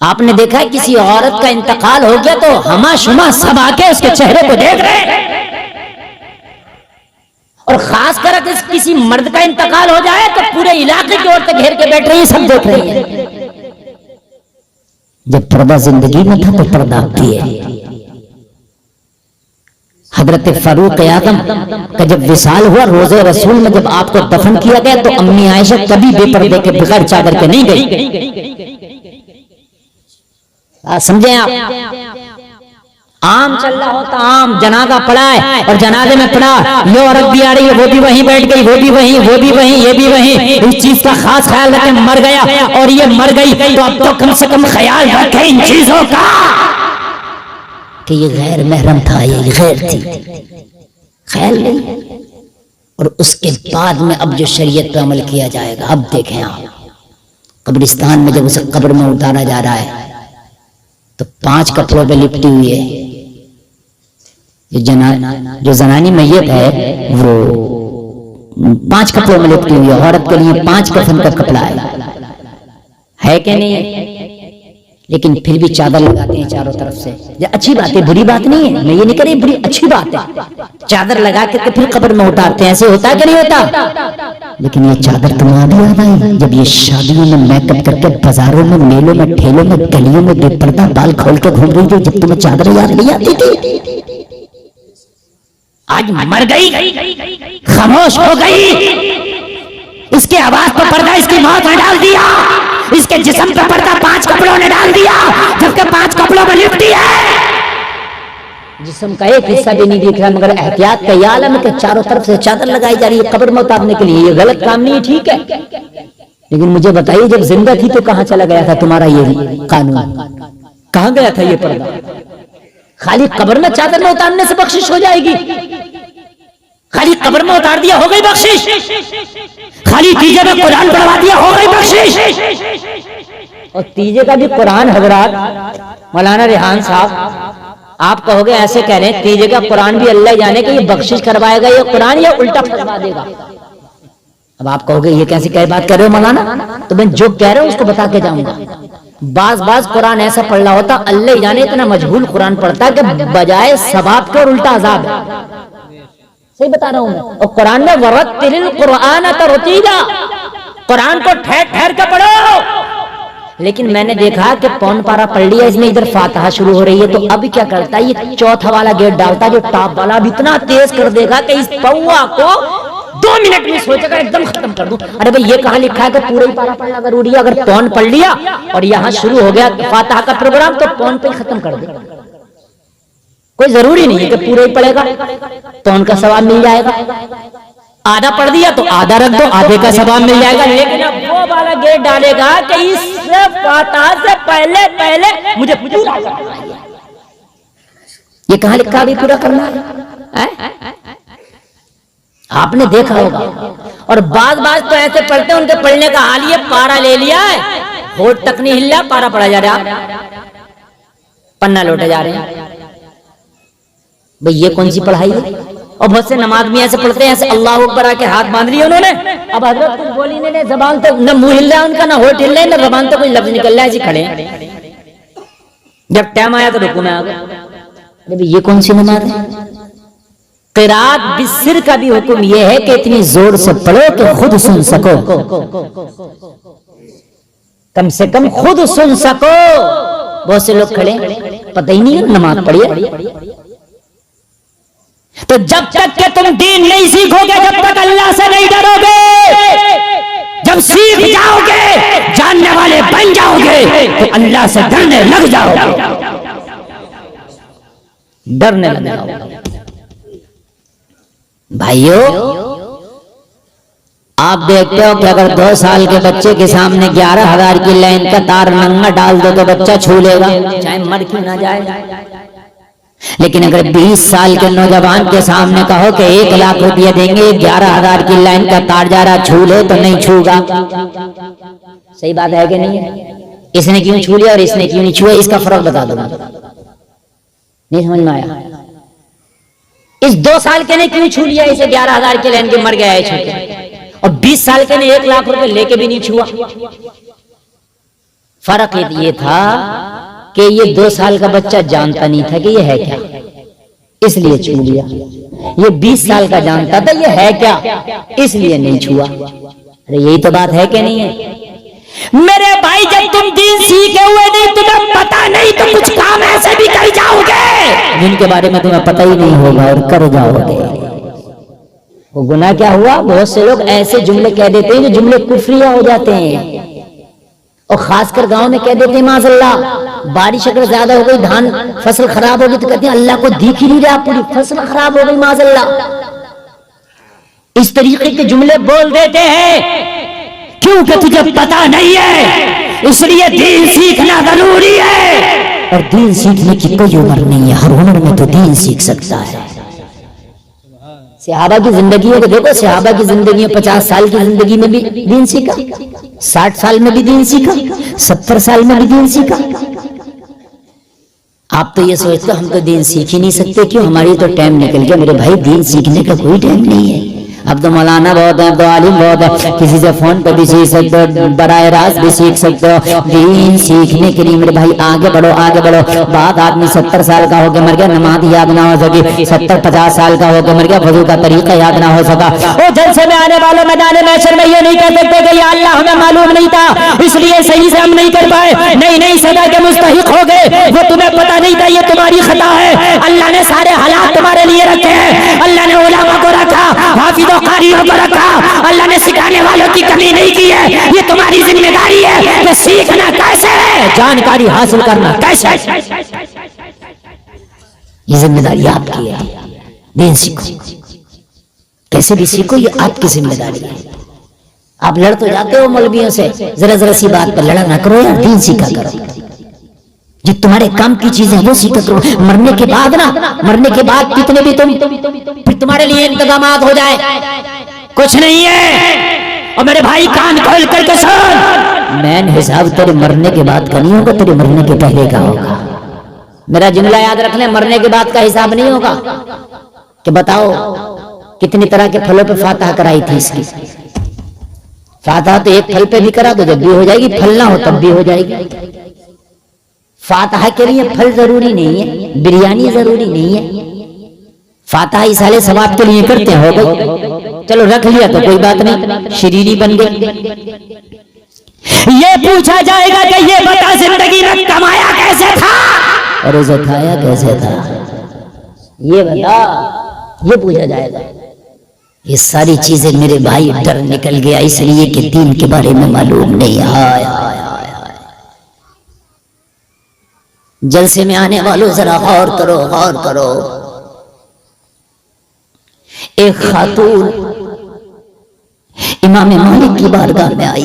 आपने देखा है किसी औरत का इंतकाल हो गया तो हमा शुमा सब आके उसके चेहरे को देख रहे हैं, और खास कर किसी मर्द का इंतकाल हो जाए तो पूरे इलाके की औरतें घेर के बैठ रही हैं, सब देख रही हैं। जब पर्दा जिंदगी में था तो पर्दा भी है। हजरत फारूक आजम का जब विसाल हुआ रोज़े रसूल में जब आपको दफन किया गया तो अम्मी आयशा कभी बेपर्दे के बगैर चादर के नहीं गई। समझे आप? आम चल रहा होता, आम जनाजा पड़ा है और जनाजे में पड़ा ये औरत भी आ रही है, वो भी वहीं बैठ गई, वो भी वहीं, वो भी वहीं, ये भी वहीं। इस चीज का खास ख्याल रखें, मर गया और ये मर गई तो अब तो कम से कम ख्याल रखें इन चीजों का कि ये गैर महरम था, ये गैर थी, ख्याल नहीं। और उसके बाद में अब जो शरीयत पे अमल किया जाएगा, अब देखें आप, कब्रिस्तान में जब उसे कब्र में उतारा जा रहा है तो 5 कपड़ों पे लिपटी हुई है। जो जनानी मैयत है वो 5 कपड़ों में लिपटी हुई है। औरत के लिए 5 कफन का कपड़ा है कि नहीं? लेकिन फिर भी चादर लगाते हैं चारों तरफ से। अच्छी बात है, बुरी बात नहीं है, मैं ये नहीं कह रही, बुरी अच्छी बात है। चादर लगा के फिर कब्र में उतारते हैं, ऐसे होता है कि नहीं होता? लेकिन ये चादर तुम्हें भी याद आई जब ये शादियों में मेकअप करके बाजारों में, मेलों में, ठेलों में, गलियों में बेपर्दा बाल खोल के घूम रही थी, जब तुम्हें चादर याद नहीं आती थी? आज मर गई, खामोश हो गई, इसके आवाज पर पर्दा इसकी मौत ने डाल दिया, इसके जिस्म पर पर्दा 5 कपड़ों ने डाल दिया, जबकि 5 कपड़ों में लिपटी है। जिस्म का एक हिस्सा भी नहीं दिख रहा, मगर एहतियात का यह आलम है कि चारों तरफ से चादर लगाई जा रही है कब्र में उतारने के लिए। ये गलत काम नहीं है, ठीक है, लेकिन मुझे बताइए जब जिंदा थी तो कहां चला गया था तुम्हारा ये कानून? कहां गया था ये पर्दा? खाली कब्र में चादर में उतारने से बख्शिश हो जाएगी? खाली कब्र में उतार दिया हो गई बख्शिश? खाली तीजे में कुरान पढ़वा दिया हो गई बख्शिश? और तीजे का भी कुरान हजरात मौलाना रेहान साहब आप कहोगे ऐसे कह रहे हैं, तीजे का कुरान भी अल्लाह जाने कि ये बख्शिश करवाएगा ये कुरान या उल्टा फरमा देगा। अब आप कहोगे ये कैसी क्या बात कर रहे हो मौलाना? तो मैं जो कह रहा हूं उसको बता के जाऊंगा। बाज कुरान ऐसा पढ़ रहा होता, अल्लाह जाने इतना मजबूल कुरान पढ़ता कि बजाय सवाब के और उल्टा अजाब है। सही बता रहा हूं मैं। और कुरान में वरत्तिलिल कुरान तरतीला, कुरान को ठहर ठहर के पढ़ो। लेकिन मैंने देखा कि पौन पारा पढ़ लिया, इसमें इधर फातिहा शुरू हो रही है तो अब क्या करता है, ये चौथा वाला गेट डालता है जो टॉप वाला, अब इतना तेज कर देगा कि इस पौआ को 2 मिनट में सोचेगा एकदम खत्म कर दूं। अरे भाई ये कहां लिखा है कि पूरा ही पारा पढ़ना जरूरी है? अगर पौन पढ़ लिया और यहाँ शुरू हो गया फातिहा का प्रोग्राम तो पौन पे खत्म कर दे। कोई जरूरी नहीं है कि पूरा ही पढ़ेगा, पौन का सवाब मिल जाएगा। आधा पढ़ दिया तो आधा रख दो, आधे का सवाब मिल जाएगा। लेकिन अब वो वाला गेट डालेगा कि इससे फातिहा से पहले पहले मुझे पूरा करना है। ये कहां लिखा अभी पूरा करना है? आपने देखा होगा। और बाज तो ऐसे पढ़ते हैं, उनके पढ़ने का हाल ये पारा ले लिया है, होठ तक नहीं हिल रहा, पारा पढ़ा जा रहा, पन्ना लौटे जा रहे हैं। भाई ये कौन सी पढ़ाई है? और बहुत से नमाज भी ऐसे पढ़ते हैं, ऐसे अल्लाह अकबर आके हाथ बांध लिया उन्होंने। अब हजरत कुछ बोली नहीं, जबान तो न मुंह हिल रहा है उनका, ना होठ हिल रहा है, ना जबान तो कोई लफ्ज निकल रहा है, ऐसे खड़े हैं। जब टाइम आया तो रुकू में आ गया। अरे ये कौन सी नमाज है? क़िराअत बिस्सिर का भी हुक्म यह है कि इतनी जोर से पढ़ो कि खुद सुन सको, कम से कम खुद सुन सको। बहुत से लोग खड़े पता ही नहीं नमाज पढ़िए। तो जब तक के तुम दीन नहीं सीखोगे, जब तक अल्लाह से नहीं डरोगे, जब सीख जाओगे, जानने वाले बन जाओगे, तो अल्लाह से डरने लग जाओगे, डरने लग जाओगे। भाइयों आप देखते हो कि अगर 2 साल के बच्चे के सामने 11,000 की लाइन का तार नंगा डाल दो तो बच्चा छू लेगा, चाहे मर क्यों ना जाए। लेकिन अगर 20 साल के नौजवान के सामने कहो कि 1 लाख रुपया देंगे, 11,000 की लाइन का तार जा रहा, छू ले, तो नहीं छूगा। सही बात है कि नहीं है? इसने क्यों छू लिया और इसने क्यों नहीं छुआ, इसका फर्क बता दो। नहीं समझ में आया? इस 2 साल के ने क्यों छू लिया, इसे 11,000 की लाइन के मर गया है छू के, और 20 साल के ने 1 लाख रुपए लेके भी नहीं छुआ। फर्क ये था कि ये 2 साल का बच्चा जानता नहीं था कि ये है क्या, इसलिए छू लिया। ये 20 साल का जानता था ये है क्या, इसलिए नहीं छुआ। अरे यही तो बात है कि नहीं है मेरे भाई? जब तुम दीन सीखे हुए नहीं, तुम्हें पता नहीं, तो कुछ काम ऐसे भी कर जाओगे जिनके बारे में तुम्हें पता ही नहीं होगा और कर जाओगे। वो गुनाह क्या हुआ? बहुत से लोग ऐसे जुमले कह देते हैं जो जुमले कुफरिया हो जाते हैं, और खासकर गांव में कह देते हैं माज़अल्लाह, बारिश अगर ज्यादा हो गई, धान फसल खराब होगी, तो कहते हैं अल्लाह को दिख ही नहीं रहा, पूरी फसल खराब हो गई माज़अल्लाह। इस तरीके के जुमले बोल देते हैं क्योंकि तुझे पता नहीं है, इसलिए दीन सीखना जरूरी है। और दीन सीखने की कोई उम्र नहीं है, हर उम्र में तो दीन सीख सकता है। सहाबा की जिंदगी को देखो, सहाबा की जिंदगी में 50 साल की जिंदगी में भी दीन सीखा, 60 साल में भी दीन सीखा, 70 साल में भी दीन सीखा। आप तो ये सोचते हो हम तो दीन सीख ही नहीं सकते, क्यों? हमारी तो टाइम निकल गया। मेरे भाई दीन सीखने का कोई टाइम नहीं है। अब तो मौलाना बहुत है, अब तो आलिम बहुत है, किसी से फोन पर भी सीख सकते हो, बराह रास्त भी सीख सकते हो। दीन सीखने के लिए मेरे भाई आगे बढ़ो, आगे बढ़ो। बात आदमी 70 साल का होकर मर गया, नमाज याद ना हो सकी, 70-50 साल का होकर मर गया, वजू का तरीका याद ना हो सका। और जलसे में आने वालों मैदान महशर में ये नहीं कह सकते कि या अल्लाह हमें मालूम नहीं था इसलिए सही से हम नहीं कर पाए। नहीं, सदा के मुस्तहिक हो गए, वो तुम्हें पता नहीं था, ये तुम्हारी खता है। अल्लाह ने सारे हालात तुम्हारे लिए रखे हैं, अल्लाह ने उलमा को रखा, हाफिज़ कारियों को रखा, अल्लाह ने सिखाने वालों की कमी नहीं की है। ये तुम्हारी जिम्मेदारी है कि सीखना कैसे है, जानकारी हासिल करना कैसे, ये जिम्मेदारी आपकी है। दीन सीखो, कैसे भी सीखो, ये आपकी जिम्मेदारी है। आप लड़ तो जाते हो मौलवियों से, जरा सी बात पर लड़ा ना करो यार, दीन सीखा करो। जो तुम्हारे काम की चीजें वो सीखा करो। मरने के बाद ना, मरने के बाद कितने भी तुम फिर तुम्हारे लिए इंतजाम हो जाए, कुछ नहीं है। और मेरे भाई कान खोल करके सुन, मैन हिसाब तेरे मरने के बाद का नहीं होगा, तेरे मरने के पहले का होगा। मेरा जुमला याद रखना, मरने के बाद का हिसाब नहीं होगा। कि बताओ कितनी तरह के फलों पे फातहा कराई थी इसकी। फातहा तो एक फल पे भी करा दो, जब भी हो जाएगी, फल ना हो तब भी हो जाएगी। फातहा के लिए फल जरूरी नहीं है, बिरयानी जरूरी नहीं है। फातहा इस साले सवाब के लिए करते हो गई, चलो रख लिया तो कोई बात नहीं, शरीरी बन गई। ये पूछा जाएगा कि ये बता जिंदगी में कमाया कैसे था और उसे खाया कैसे था, ये बता, ये पूछा जाएगा। ये सारी चीजें मेरे भाई डर निकल गया इसलिए कि दीन के बारे में मालूम नहीं। हाय हाय हाय हाय, जलसे में आने वालों जरा गौर करो, गौर करो। एक खातून इमाम मालिक की बारगाह में आई।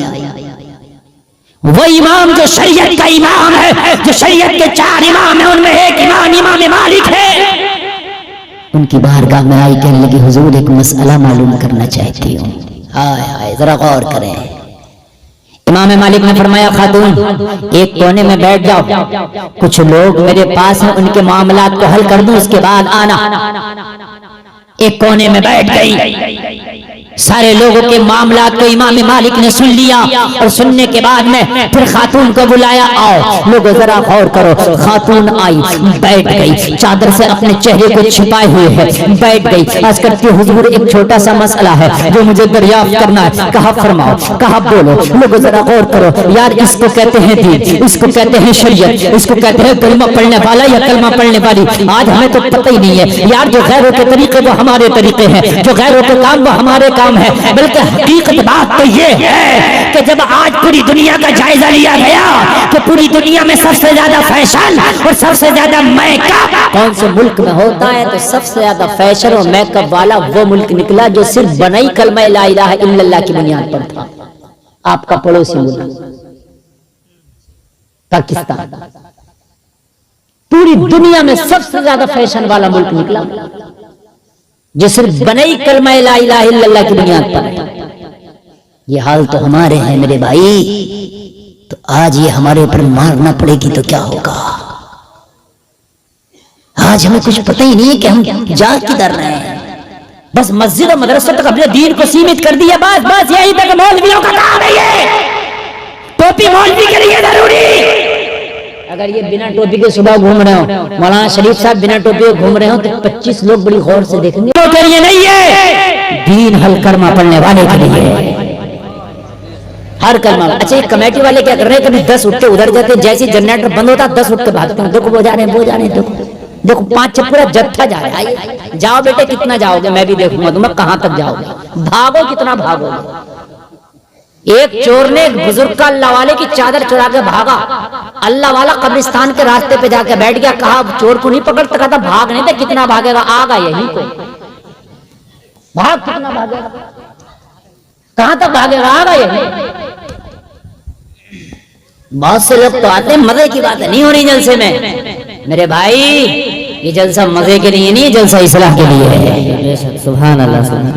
वो इमाम जो शरीयत का इमाम है, जो शरीयत के 4 इमाम है उनमें एक इमाम इमाम मालिक है। उनकी बारगाह में आई, कहने लगी हुजूर एक मसला मालूम करना चाहती हूँ। हाय हाय, जरा गौर करें। इमाम मालिक ने फरमाया खातून एक कोने में बैठ जाओ, कुछ लोग मेरे पास हैं, उनके मामलात को हल कर दूं, उसके बाद आना। एक कोने में बैठ गई। सारे लोगों के मामलात को इमाम मालिक ने सुन लिया और सुनने के बाद में फिर खातून को बुलाया, आओ लोगों जरा गौर करो। खातून आई, बैठ गई, चादर से अपने चेहरे को छिपाए हुए है, बैठ गई। आज करती हुजूर एक छोटा सा मसला है जो मुझे दरियाफ्त करना है। कहा फरमाओ, कहा बोलो। लोगों जरा गौर करो यार, इसको कहते हैं दीन, इसको कहते हैं शरीयत, इसको कहते हैं कलमा पढ़ने वाला या कलमा पढ़ने वाली। आज हमें तो पता ही नहीं है यार, जो गैरों के तरीके वो हमारे तरीके हैं, जो गैरों के काम वो हमारे काम है। बल्कि हकीकत बात तो ये है कि जब आज पूरी दुनिया का जायजा लिया गया कि पूरी दुनिया में सबसे ज्यादा फैशन और सबसे ज्यादा मेकअप कौन से मुल्क में होता है, तो सबसे ज्यादा फैशन और मेकअप वाला वो मुल्क निकला जो सिर्फ बनाई कलमा ला इलाहा इल्लल्लाह की बुनियाद पर था। आपका पड़ोसी मुल्क पाकिस्तान, पूरी दुनिया में सबसे ज्यादा फैशन वाला मुल्क निकला जो सिर्फ बनई कलमा ला इलाहा इल्लल्लाह की बुनियाद पर है। ये हाल तो हमारे हैं मेरे भाई, तो आज ये हमारे ऊपर मारना पड़ेगी तो क्या होगा। आज हमें कुछ पता ही नहीं है कि हम जा किधर रहे हैं। बस मस्जिद और मदरसा तक अपने दीन को सीमित कर दिया, बस बस यही तक मौलवियों का काम है। ये टोपी मौलवी के लिए जरूरी। अगर ये बिना टोपी के सुबह घूम रहे हो, मौलाना शरीफ साहब बिना टोपी के घूम रहे हो, तो 25 लोग बड़ी गौर से देखेंगे। तो के लिए नहीं है, दीन हल कलमा पढ़ने वाले के लिए हर कलमा। अच्छा, ये कमेटी वाले क्या कर रहे हैं, कभी 10 उठ के उधर जाते, जैसे जनरेटर बंद होता 10 उठ के भागते हैं, देखो वो जा रहे हैं, वो जा रहे हैं, देखो देखो 5 पूरा जत्था जा रहा है। जाओ बेटे, कितना जाओगे, मैं भी देखूंगा तुम्हें कहां तक जाओगे, भागो कितना भागोगे। एक चोर ने एक बुजुर्ग का अल्लाह वाले की चादर चुरा के भागा, अल्लाह वाला कब्रिस्तान के रास्ते पे जाके बैठ गया, कहा चोर को नहीं पकड़ सकता था, भाग नहीं था, कितना भागेगा, आगा यहीं को, भाग कितना भागेगा, कहां तक भागेगा, आगा यहीं। बहुत से लोग तो आते हैं, मजे की बात है, नहीं हो रही जलसे में। मेरे भाई, ये जलसा मजे के लिए नहीं, जलसा इस्लाह के लिए है। सुभान अल्लाह, सुभान।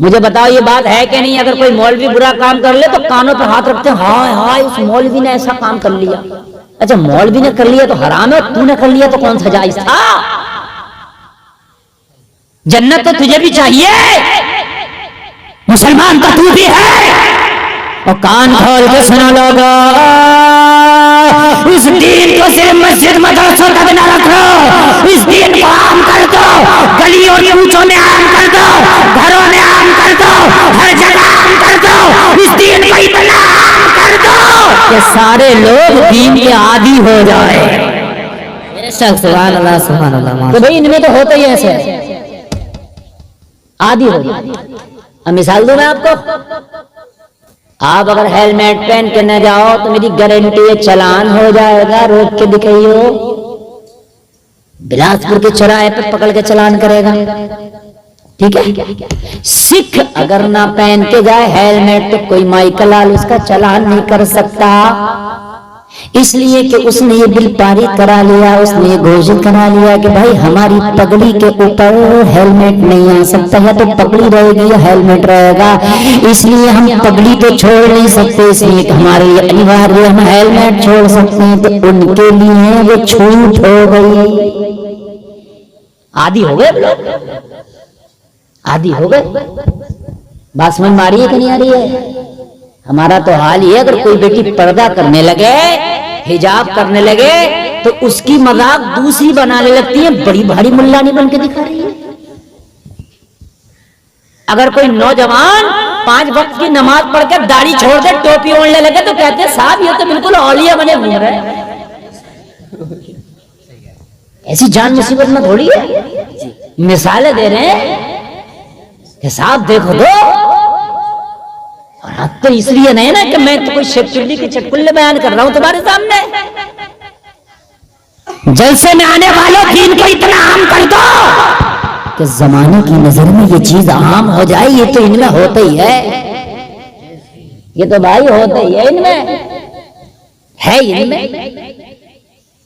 मुझे बताओ ये बात है कि नहीं, अगर कोई मौलवी बुरा काम कर ले तो कानों पर हाथ रखते हैं, हाय हाय उस मौलवी ने ऐसा काम कर लिया। अच्छा, मौलवी ने कर लिया तो हराम है, तूने कर लिया तो कौन सा जायज था? जन्नत तो तुझे भी चाहिए, मुसलमान तो तू भी है। और कान खोल के सुनो लोगों, इस दीन को सिर्फ मस्जिद मदरसों तक न रखो, इस दीन को आम कर दो, गली और कूचों में आम कर दो, घरों में आम कर दो, हर जगह आम कर दो, इस दीन को इतना आम कर दो कि सारे लोग दीन के आदी हो जाए। सुभान अल्लाह, सुभान अल्लाह। तो भाई इनमें तो होता ही ऐसे, आदी हो जाए। अब मिसाल दूं मैं आपको, आप अगर हेलमेट पहन के न जाओ तो मेरी गारंटी है चालान हो जाएगा, रोक के दिखाइयो, बिलासपुर के चौराहे पे पकड़ के चालान करेगा, ठीक है। सिख अगर ना पहन के जाए हेलमेट तो कोई माइकल लाल उसका चालान नहीं कर सकता, इसलिए कि उसने ये बिल पारित करा लिया, उसने ये घोषित करा लिया कि भाई हमारी पगड़ी के ऊपर हेलमेट नहीं आ सकता, या तो पगड़ी रहेगी या हेलमेट रहेगा, इसलिए हम पगड़ी तो छोड़ नहीं सकते, इसलिए हमारे लिए अनिवार्य हम हेलमेट छोड़ सकते हैं। तो उनके लिए वो छूट हो गई, आदि हो गए लोग, आदि हो गए। बात समझ में आ रही है कि नहीं आ रही है? हमारा तो हाल ही है, अगर कोई बेटी पर्दा करने लगे, हिजाब करने लगे, तो उसकी मजाक दूसरी बनाने लगती है, बड़ी भारी मुल्लानी बन के दिखा रही है। अगर कोई नौजवान 5 वक्त की नमाज पढ़ के दाढ़ी छोड़ दे, टोपी ओढ़ने लगे, तो कहते हैं साहब ये तो बिल्कुल औलिया बने घूम रहे हैं। ऐसी जान मुसीबत में थोड़ी है, मिसालें दे रहे हैं कि साहब देखो दो। और तो इसलिए नहीं ना कि मैं तो कोई शेख चिल्ली के चटकुल्ले बयान कर रहा हूं तुम्हारे सामने। जलसे में आने वालों दीन को इतना आम कर दो कि जमाने की नजर में ये चीज आम हो जाए। ये तो इनमें होता ही है, ये तो भाई होता ही है, इनमें है, इनमें।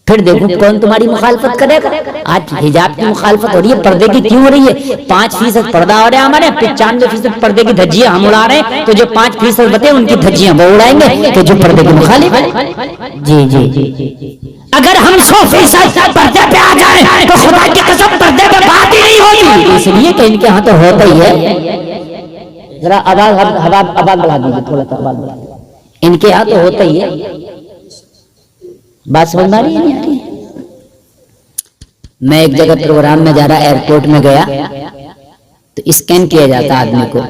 फिर देखो कौन तुम्हारी मुखालफत करेगा। आज हिजाब की मुखालफत हो रही है, पर्दे की क्यों हो रही है? 5% पर्दा हो रहा है हमारे, 95% पर्दे की धज्जियां हम उड़ा रहे हैं, तो जो 5% बते उनकी धज्जियां वो उड़ाएंगे, तो जो पर्दे की मुखालिफ है। जी जी जी, अगर हम 100% पर्दे पे आ जाए तो खुदा की कसम पर्दे पे बात ही नहीं होगी। इसलिए कि इनके यहाँ तो होता ही है। जरा आवाज बढ़ा दीजिए, थोड़ा सा आवाज बढ़ा दीजिए। इनके यहाँ तो होता ही है। बात समझ में आ रही है? मैं एक जगह प्रोग्राम में जा रहा, एयरपोर्ट में गया, तो स्कैन किया जाता आदमी को,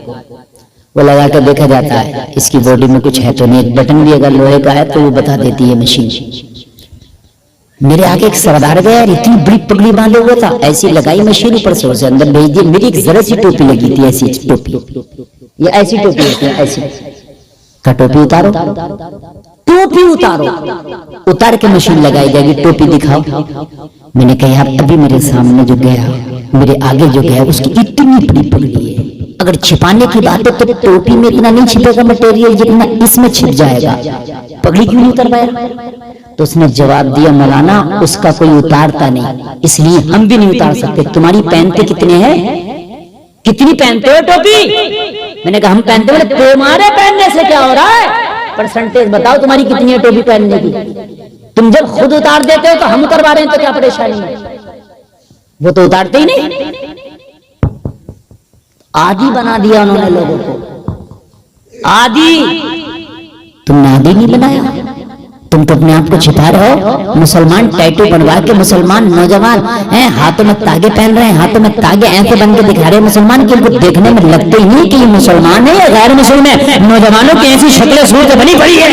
वो लगा कर देखा जाता है इसकी बॉडी में कुछ है तो नहीं। एक बटन भी अगर लोहे का है तो वो बता देती है मशीन। मेरे आगे एक सरदार गया, इतनी बड़ी पगड़ी बांधे हुआ था, ऐसी लगाई मशीन, ऊपर से उसे अंदर भेज दी। मेरी एक जरा सी टोपी लगी थी, ऐसी टोपी, ये ऐसी टोपी होती है, ऐसी का टोपी उतारो, टोपी उतारो, उतार के मशीन लगाई जाएगी, टोपी दिखाओ। मैंने कहा यार अभी मेरे सामने जो गया, मेरे आगे जो गया, उसकी इतनी बड़ी पगड़ी है, अगर छिपाने की बात है तो टोपी में इतना नहीं छिपेगा मटेरियल जितना इसमें छिप जाएगा, पगड़ी क्यों नहीं उतारवाया? तो उसने जवाब दिया मौलाना उसका कोई उतारता नहीं, इसलिए हम भी नहीं उतार सकते। तुम्हारी पहनते कितने हैं, कितनी पहनते हो टोपी? मैंने कहा हम पहनते हैं। तुम्हारे पहनने से क्या हो रहा है? परसेंटेज बताओ तुम्हारी कितनी है टोपी पहनने की? तुम जब खुद उतार देते हो तो हम करवा रहे हैं, तो क्या परेशानी है? वो तो उतारते ही नहीं। आदी बना दिया उन्होंने लोगों को, आदी। तुमने आदि नहीं बनाया, तुम तो अपने आप को छिपा रहे हो। मुसलमान टैटू बनवा के, मुसलमान नौजवान हैं हाथों में तागे पहन रहे हैं, हाथों में तागे ऐसे बन के दिखा रहे हैं मुसलमान की, उनको देखने में लगते ही नहीं कि ये मुसलमान है या गैर मुसलमान है। नौजवानों की ऐसी शक्लें सूरत बनी पड़ी है।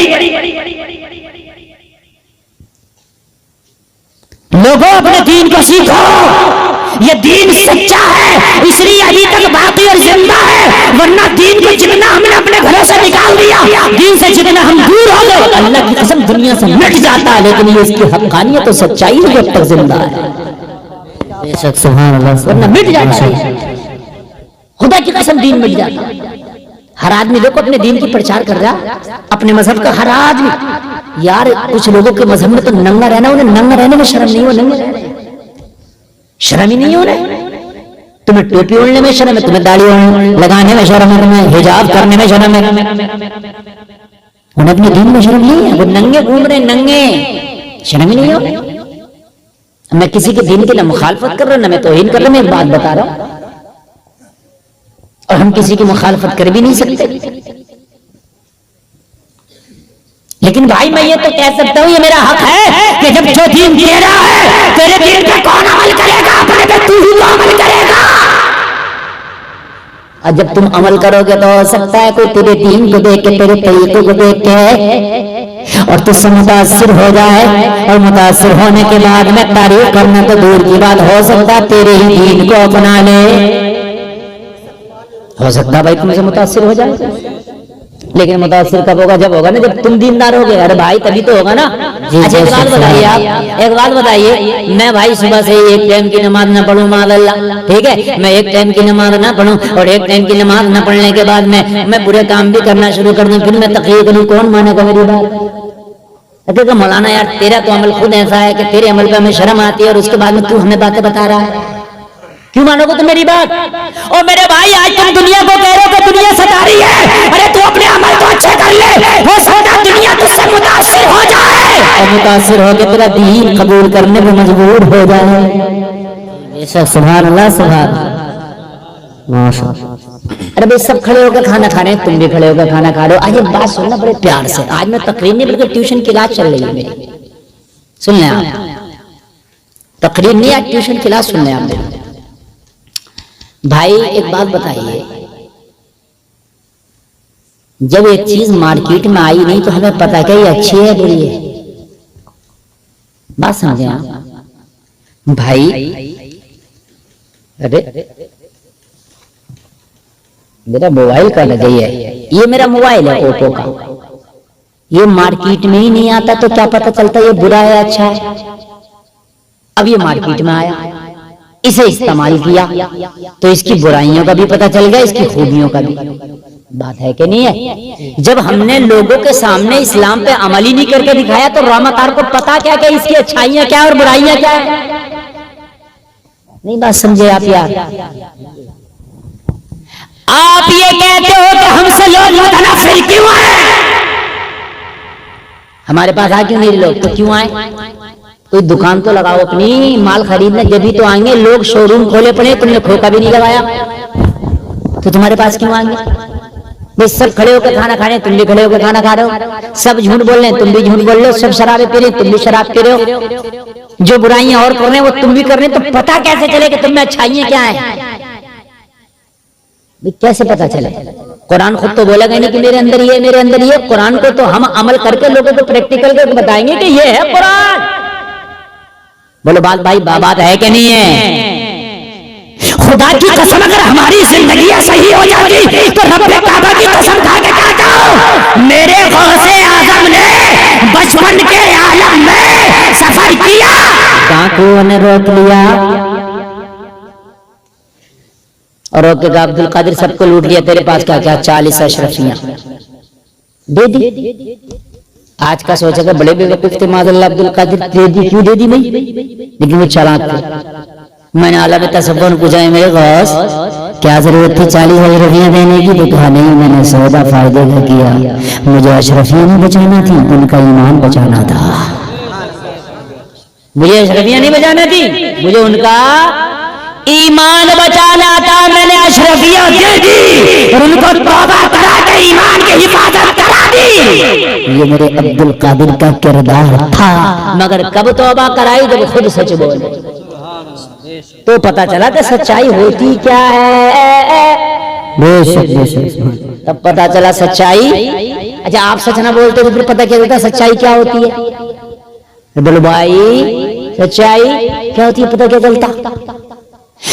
लोगों अपने दीन को सीखो, ये दीन सच्चा है इसलिए अभी तक बाकी और जिंदा है, वरना दीन को जितना हमने अपने घरों से निकाल दिया, दीन से जितना हम दूर हो गए, अल्लाह की कसम दुनिया से मिट जाता है, लेकिन ये इसकी हक्कानियत तो सच्चाई है जब तक जिंदा है, बेशक सुभान अल्लाह, वरना मिट जाता है, खुदा की कसम दीन मिट जाता है। हर आदमी देखो अपने दीन की प्रचार कर रहा, अपने मजहब का हर आदमी। यार कुछ लोगों के मजहब में तो नंगा रहना, उन्हें नंगा रहने में शर्म नहीं हो, नंगे शर्म ही नहीं हो रहा। तुम्हें टोपी ओढ़ने में शर्म है, तुम्हें दाढ़ी लगाने में शर्म है, तुम्हें हिजाब करने में शर्म है, उन्हें अपने दीन में शर्म नहीं है, वो नंगे घूम रहे, नंगे, शर्म ही नहीं हो। मैं किसी के दीन के लिए मुखालफत कर रहा हूं ना, मैं तौहीन कर रहा हूं, मैं एक बात बता रहा हूं, और हम किसी की मुखालफत कर भी नहीं सकते। लेकिन भाई मैं ये तो कह सकता हूं, ये मेरा हक है कि जब जो दीन दे रहा है तेरे दीन पे कौन अमल करेगा, अपने पे तू ही तो अमल करेगा। और जब तुम अमल करोगे तो हो सकता है कोई तेरे दीन को देख के, तेरे तरीकों को देख के और तुझसे मुतासिर हो जाए, और मुतासिर होने के बाद में तारीफ करना तो दूर की बात, हो सकता है तेरे ही दीन को अपना ले, हो सकता भाई तुमसे मुतासिर हो जाए। लेकिन मुतासिर कब होगा? जब होगा ना जब तुम दीनदार होगे। अरे भाई तभी तो होगा ना। अच्छा एक बात बताइए, आप एक बात बताइए, मैं भाई सुबह से एक टाइम की नमाज ना पढ़ूं मादल्ला, ठीक है, मैं एक टाइम की नमाज ना पढ़ूं और एक टाइम की नमाज ना पढ़ने के बाद मैं बुरे काम भी करना शुरू कर दूं, फिर मैं तकलीफ करूं, कौन मानेगा मेरी बात? तो मौलाना यार तेरा तो अमल खुद ऐसा है कि तेरे अमल पे हमें शर्म आती है और उसके बाद में तू हमें बातें बता रहा है, क्यों मानोगे तुम मेरी बात? और मेरे भाई आज तुम दुनिया को कह रहे हो कि दुनिया सता रही है, अरे तू अपने अमल को अच्छे कर ले, हो सकता दुनिया तुझसे मुतासिर हो जाए और मुतासिर होकर तेरा दीन कबूल करने में मजबूर हो जाए। बेशक सुभान अल्लाह, सुभान माशाअल्लाह। अरे भाई सब खड़े होकर खाना खा रहे हैं, तुम भी खड़े होकर खाना खा रहे हो। आज एक बात सुनना बड़े प्यार से, आज मैं तकरीर नहीं बल्कि ट्यूशन की क्लास चल रही है मेरी, सुन लें आप, तकरीर नहीं आज ट्यूशन की क्लास सुन लें आप मेरी। भाई एक बात बताइए, जब एक चीज मार्केट में आई नहीं तो हमें पता क्या ये अच्छी है बुरी है? बात समझे आप भाई? अरे मेरा मोबाइल का लगा है, ये मेरा मोबाइल है ओप्पो का, ये मार्केट में ही नहीं आता तो क्या पता चलता ये बुरा है अच्छा है? अब ये मार्केट में आया, इसे इस्तेमाल किया तो इसकी बुराइयों का भी पता चल गया, इसकी खूबियों का भी। बात है कि नहीं है? जब हमने लोगों के सामने इस्लाम पे अमल ही नहीं करके दिखाया तो रामाकार को पता क्या क्या इसकी अच्छाइयां क्या और बुराइयां क्या है? नहीं बात समझे आप यार? आप ये कहते हो कि हमसे लोग मुतनफिर क्यों आए, हमारे पास आ क्यों नहीं लोग, तो क्यों आए? कोई दुकान तो लगाओ अपनी, माल खरीदने जब भी तो आएंगे। लोग शोरूम खोले पड़े, तुमने खोखा भी नहीं लगाया तो तुम्हारे पास क्यों आएंगे? भाई सब खड़े होकर खाना खा रहे हैं, तुम भी खड़े होकर खाना खा रहे हो, सब झूठ बोल रहे हैं, तुम भी झूठ बोल रहे हो, सब शराबे पी रहे हैं, तुम भी शराब पी रहे हो, जो बुराइयां और कर रहे हैं वो तुम भी कर रहे हैं, तो पता कैसे चले कि तुम में अच्छाइयां क्या है? कैसे पता चले? कुरान खुद तो बोलेगा नहीं कि मेरे अंदर ये मेरे अंदर ये, कुरान को तो हम अमल करके लोगों को प्रैक्टिकल करके बताएंगे कि ये है कुरान। बोलो बात भाई बात है कि नहीं है? खुदा की कसम अगर हमारी जिंदगी सही हो जाती तो रब्बे काबा की कसम खा के कहता हूं, मेरे गौसे आजम ने बचपन के आलम में सफर किया, डाकुओं ने रोक लिया और रोक के अब्दुल कादिर सबको लूट लिया, तेरे पास क्या क्या 40 अशरफियां दे दी। आज का सोचा था बड़े बेवकूफ थे माज़अल्लाह अब्दुल कादिर, दे दी क्यों दे दी भाई? लेकिन वो चालाक थे। मैंने आला में तसव्वुर पूछा मेरे गौस क्या जरूरत थी 40 अशरफियां देने की? तो कहा नहीं मैंने सौदा फायदे का किया, मुझे अशरफियां नहीं बचाना थी, उनका ईमान बचाना था। मुझे अशरफियां नहीं बचाना थी, मुझे उनका ईमान बचाना था। मैंने अशरफियां दे दी और उनको तौबा करा के ईमान की हिफाजत करा दी। ये मेरे अब्दुल कादिर का किरदार था। मगर कब तौबा कराई, जब खुद सच बोले तो पता चला कि सच्चाई होती क्या है। तब पता चला सच्चाई। अच्छा, आप सच ना बोलते तो फिर पता क्या चलता सच्चाई क्या होती है? बोलो भाई, सच्चाई क्या होती है, पता क्या चलता?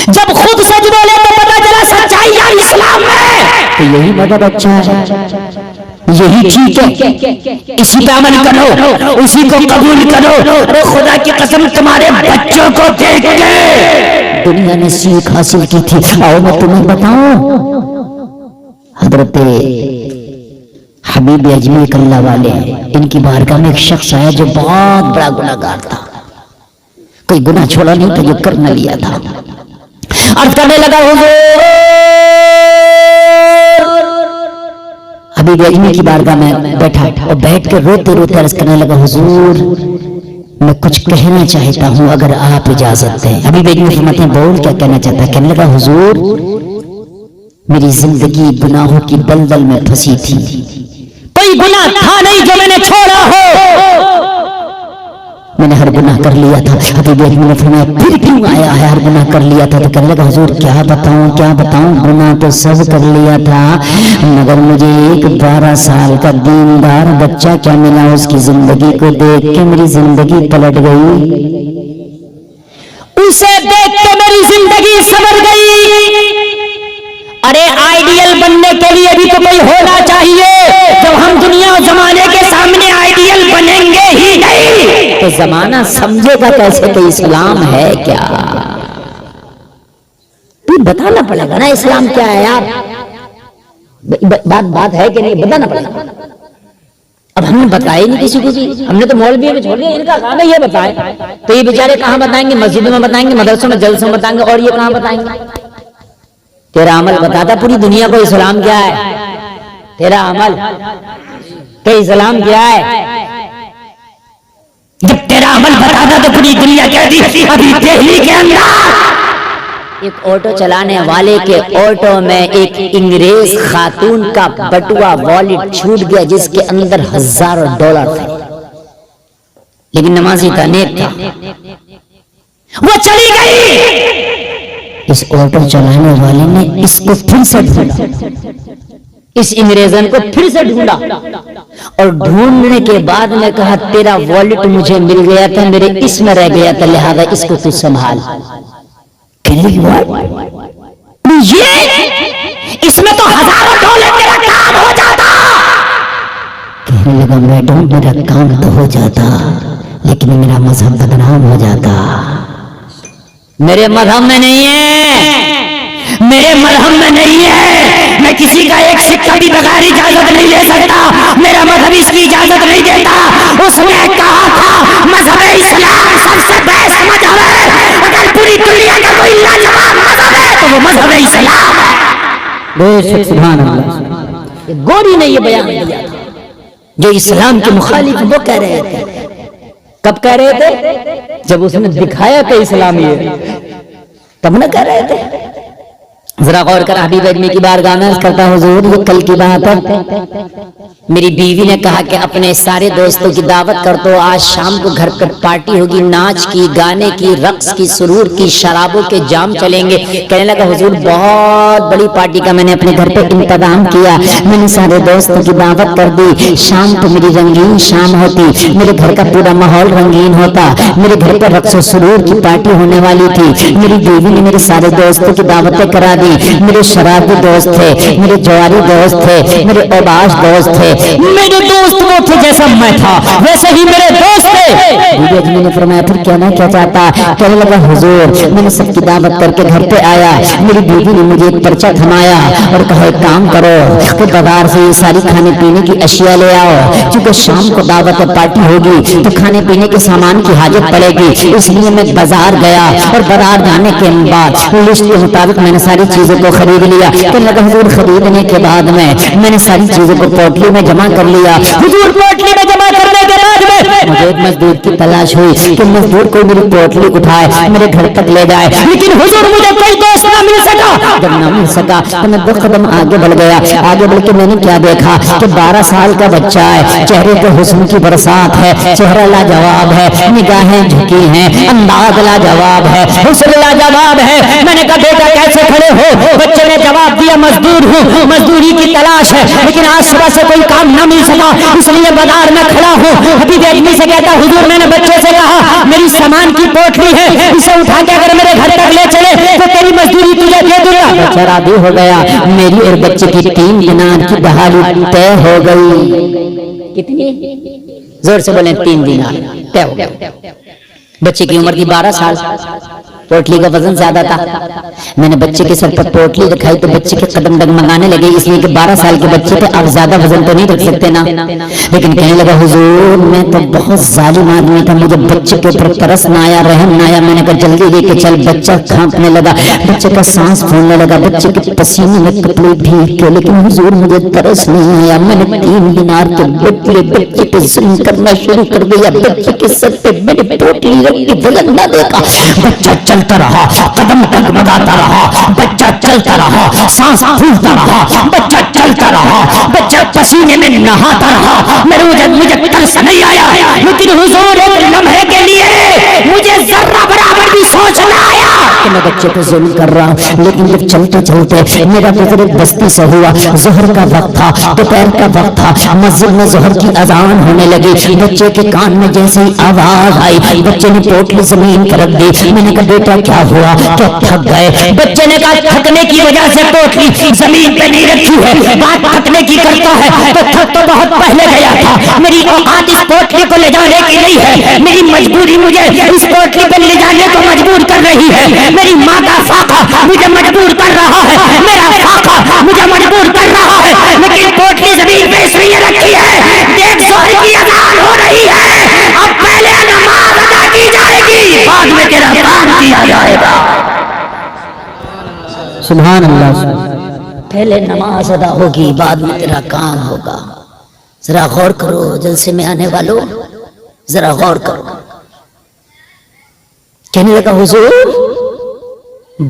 जब खुद सच बोले तो पता चला सच्चाई यार इस्लाम में। तो यही मदद अच्छा है, यही ठीक है, इसी पे अमल करो, उसी को कबूल करो। अरे खुदा की कसम, तुम्हारे बच्चों को देख के दुनिया ने सीख हासिल की थी। आओ मैं तुम्हें बताऊं, हजरत हबीब अजमी कल्ला वाले, इनकी बारगाह में एक शख्स आया जो बहुत बड़ा गुनाहगार था। कोई गुनाह छोड़ा नहीं था जो कर न लिया था। अर्ज करने लगा, हुजूर, हबीब अजमी की बारगाह में बैठा और बैठ कर रोते रोते अर्ज करने लगा, हुजूर मैं कुछ कहना चाहता हूं, अगर आप इजाजत दें। हबीब अजमी फरमाते हैं, बोल, क्या कहना चाहता है? कहने लगा, हुजूर मेरी जिंदगी गुनाहों की दलदल में फंसी थी, कोई गुनाह था नहीं जो मैंने छोड़ा हो, मैंने हर गुनाह कर लिया था। हबीब अजमी ने फरमाया, फिर क्यों आया है? हर गुनाह कर लिया था। तो कहने लगा, हुजूर क्या बताऊं, गुनाह तो सब कर लिया था, मगर मुझे एक 12 साल का दीनदार बच्चा क्या मिला, उसकी जिंदगी को देख के मेरी जिंदगी पलट गई, उसे देख के मेरी जिंदगी संवर गई। अरे आइडियल बनने के लिए भी तो कोई होना चाहिए। जब हम दुनिया और जमाने के सामने आइडियल बनेंगे ही नहीं तो जमाना समझेगा कैसे कि इस्लाम है क्या? तू बताना पड़ेगा ना इस्लाम क्या है यार। बात है कि नहीं, बताना पड़ेगा। अब हमने बताया नहीं किसी को भी, हमने तो मौलवी में छोड़ दिया, इनका काम है ये बताए। तो ये बेचारे कहां बताएंगे? मस्जिदों में बताएंगे, मदरसों में, जलसों में बताएंगे, और ये कहां बताएंगे? तेरा अमल बताता पूरी दुनिया को इस्लाम क्या है। तेरा अमल के इस्लाम क्या है? जब तेरा अमल बताता तो पूरी दुनिया कहती अभी दिल्ली के अंदर एक ऑटो चलाने वाले के ऑटो में एक अंग्रेज खातून का बटुआ वॉलेट छूट गया जिसके अंदर हजारों डॉलर थे, लेकिन नमाजी था, नेक था, वो चली गई। इस ऑटो चलाने वाले ने इसको फिर से ढूंढा, इस अंग्रेजन को फिर से ढूंढा और ढूंढने के बाद में कहा, तेरा वॉलेट मुझे मिल गया था, मेरे इसमें रह गया था, लिहाजा इसको तू संभाल। ये इसमें तो हजारों डॉलर मेरा काम हो जाता। कहने लगा, मैडम मेरा काम तो हो जाता, लेकिन मेरा मजहब बदनाम हो जाता। मेरे मजहब में नहीं है, मेरे मजहब में नहीं है। मैं किसी का एक सिक्का भी बगैर इजाजत नहीं ले सकता, मेरा मजहब इसकी इजाजत नहीं देता। उसने कहा था मजहब इस्लाम सबसे बेस्ट मजहब है, अगर पूरी दुनिया का कोई लाजवाब मजहब है तो वो मजहब इस्लाम है। बेशक, सुभान अल्लाह। गोरी ने ये बयान दिया जो इस्लाम के मुखालिफ वो कह रहे थे। कब कह रहे थे? जब उसने दिखाया कि इस्लाम ये, तब न कह रहे थे। जरा गौर कर, हबीब अजमी की बारगाह में करता, हुजूर ये कल की बात है, मेरी बीवी ने कहा कि अपने सारे दोस्तों की दावत कर दो, आज शाम को घर पर पार्टी होगी, नाच की, गाने की, रक्स की, सुरूर की, शराबों के जाम चलेंगे। कहने लगा, हुजूर बहुत बड़ी पार्टी का मैंने अपने घर पे इंतजाम किया, मैंने सारे दोस्तों की दावत कर दी, शाम को मेरी रंगीन शाम होती, मेरे घर का पूरा माहौल रंगीन होता, मेरे घर पर रक्स और सुरूर की पार्टी होने वाली थी। मेरी बीवी ने मेरे सारे दोस्तों की दावतें करा दी, मेरे शराबी दोस्त थे, मेरे जवारी दोस्त थे, मेरे अबाश दोस्त थे, मेरे दोस्त वो थे जैसा मैं था वैसे ही मेरे दोस्त थे। बीबी अजमी ने फरमाया, फिर कहना क्या चाहता? कहने लगा, हुजूर मैंने सबकी दावत करके घर पे आया, मेरी बीवी ने मुझे एक पर्चा थमाया और कहा, एक काम करो कि बाजार से ये सारी खाने पीने की अशिया ले आओ, क्योंकि शाम को दावत पार्टी होगी तो खाने पीने के सामान की हाजत पड़ेगी। इसलिए मैं बाजार गया और बाजार जाने के बाद लिस्ट के मुताबिक मैंने सारी चीजों को खरीद लिया। कहने लगा, हुजूर खरीदने के बाद में मैंने सारी चीजों को पोटली में जमा कर लिया। हुजूर पोटली में जमा करने के बाद में मुझे एक मजदूर की तलाश हुई कि मजदूर कोई मेरी पोटली उठाए मेरे घर तक ले जाए, लेकिन हुजूर मुझे कोई दोस्त ना मिल सका। जब ना मिल सका तो मैं 2 कदम आगे बढ़ गया। आगे बढ़ के मैंने क्या देखा कि 12 साल का बच्चा है, चेहरे पे हुस्न की बरसात है, चेहरा लाजवाब है, निगाहें झुकी हैं, अंदाज लाजवाब है, हुस्न लाजवाब है। मैंने कहा बेटा कैसे खड़े हो? बच्चे ने जवाब दिया मजदूर हूँ, मजदूरी की तलाश है, लेकिन आज सुबह से कोई काम न मिल सका इसलिए बाजार में खड़ा हूँ। अभी आदमी से कहता हुजूर मैंने बच्चे से कहा मेरी सामान की पोटली है, इसे उठा के अगर मेरे घर तक ले चले तो तेरी मजदूरी तुझे दे दूंगा। बच्चा राजी हो गया। मेरी और बच्चे की 3 दिनार की दहाड़ी तय हो गई। कितनी? जोर से बोले 3 दिनार तय हो गया। बच्चे की उम्र थी 12 साल, पोटली का वजन ज्यादा था। मैंने बच्चे के सर पर पोटली दिखाई तो बच्चे के कदम डगमगाने लगे, इसलिए कि 12 साल के बच्चे पे आप ज्यादा वजन तो नहीं रख सकते ना। लेकिन कहने लगा हुजूर मैं तो बहुत जालिम आदमी था, मुझे बच्चे के ऊपर तरस ना आया, रहम ना आया। मैंने कहा जल्दी लेके चल। बच्चा कांपने लगा, बच्चे का सांस फूलने लगा, बच्चे के पसीने में कपड़े भीग के, लेकिन हुजूर मुझे तरस नहीं आया। मैंने 3 दिनार के बदले बच्चे पे जुल्म करना शुरू कर दिया। बच्चे के सर पे मैंने पोटली रख के वजन ना देखा। बच्चा चलता रहा, कदम डगमगाता रहा, बच्चा चलता रहा, सांस फूलता रहा, बच्चा चलता रहा, बच्चा पसीने में नहाता रहा। मुझे तरस नहीं आया, लेकिन हुजूर एक लम्हे के लिए मुझे जर्रा बराबर भी सोच ना आया कि मैं बच्चे पे जुल्म कर रहा हूं। लेकिन जब चलते चलते मेरा गुजर एक बस्ती से हुआ, जोहर का वक्त था, दोपहर का वक्त था, मस्जिद में जोहर की अजान होने लगी। बच्चे के कान में जैसे ही आवाज आई, बच्चे ने पोटली जमीन पर रख दी। मैंने कहा बेटा क्या हुआ, क्या थक गए? बच्चे ने कहा थकने की वजह से पोटली जमीन पे नहीं रखी है। बात थकने की करता है तो थक तो बहुत पहले गया था। मेरी औकात इस पोटली को ले जाने की नहीं है, मेरी मजबूरी मुझे इस पोटली पे ले जाने को मजबूर कर रही है। मेरी माँ का फाका मुझे मजबूर कर रहा है, मेरा फाका मुझे मजबूर कर रहा है, लेकिन पोटली जमीन पे इसलिए रखी है। देख जोहर की अजान हो रही है, अब पहले नमाज अदा की जाएगी, बाद में तेरा काम किया जाएगा। सुभान अल्लाह। पहले नमाज अदा होगी, बाद में तेरा काम होगा। जरा गौर करो जलसे में आने वालों, जरा गौर करो। कहने लगा हुजूर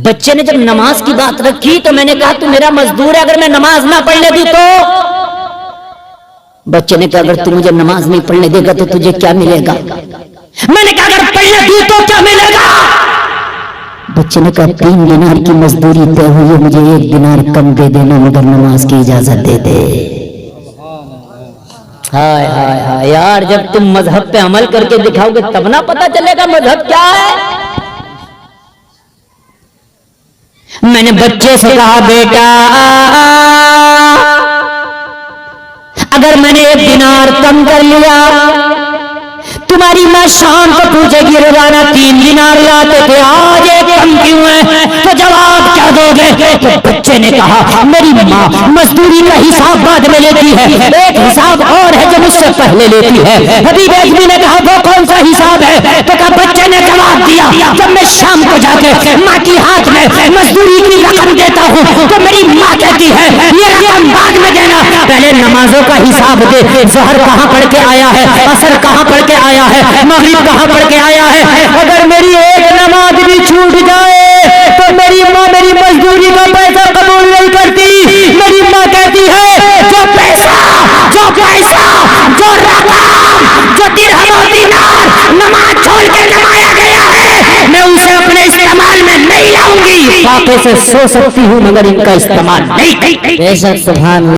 बच्चे ने जब नमाज की बात रखी तो मैंने कहा तू मेरा मजदूर है, अगर मैं नमाज ना पढ़ने दूं तो? बच्चे ने कहा अगर तू मुझे नमाज नहीं पढ़ने देगा तो तुझे क्या मिलेगा? मैंने कहा अगर पढ़ने दूं तो क्या मिलेगा? बच्चे ने कहा 3 दिनार की मजदूरी तय हुई है, मुझे 1 दिनार कम दे देना मगर नमाज की इजाजत दे दे। हाय हाय हाय यार, जब तुम मजहब पे अमल करके दिखाओगे तब ना पता चलेगा मजहब क्या है। मैंने बच्चे से कहा बेटा अगर मैंने 1 दिनार कम कर लिया, तुम्हारी माँ शाम को पूछेगी रोजाना 3 दिनार लाते थे, आज 1 कम क्यों है? तो जवाब क्या दोगे? तो बच्चे ने कहा मेरी माँ मजदूरी का हिसाब बाद में लेती है, एक हिसाब और है जो मुझसे पहले लेती है। हबीब आजमी ने कहा वो कौन सा हिसाब है? तो कहा बच्चे ने जवाब दिया जब मैं शाम को जाके माँ की हाथ में मजदूरी की रकम देता हूँ तो मेरी माँ कहती है ये रकम बाद में देना, पहले नमाजों का हिसाब दे। जोहर कहाँ पढ़ के आया है, असर कहाँ पढ़ के आया है, मगरिब कहाँ पढ़ के आया है? अगर मेरी एक नमाज भी छूट जाए तो मेरी माँ मेरी मजदूरी का पैसा कबूल नहीं करती। मेरी माँ कहती है जो पैसा जो रकम जो दिरहम और दीनार नमाज छोड़ के नमाया गया है मैं उसे अपने इस्तेमाल में नहीं लाऊंगी। फाके से सो सकती हूँ मगर इनका इस्तेमाल नहीं। बेशक सुभान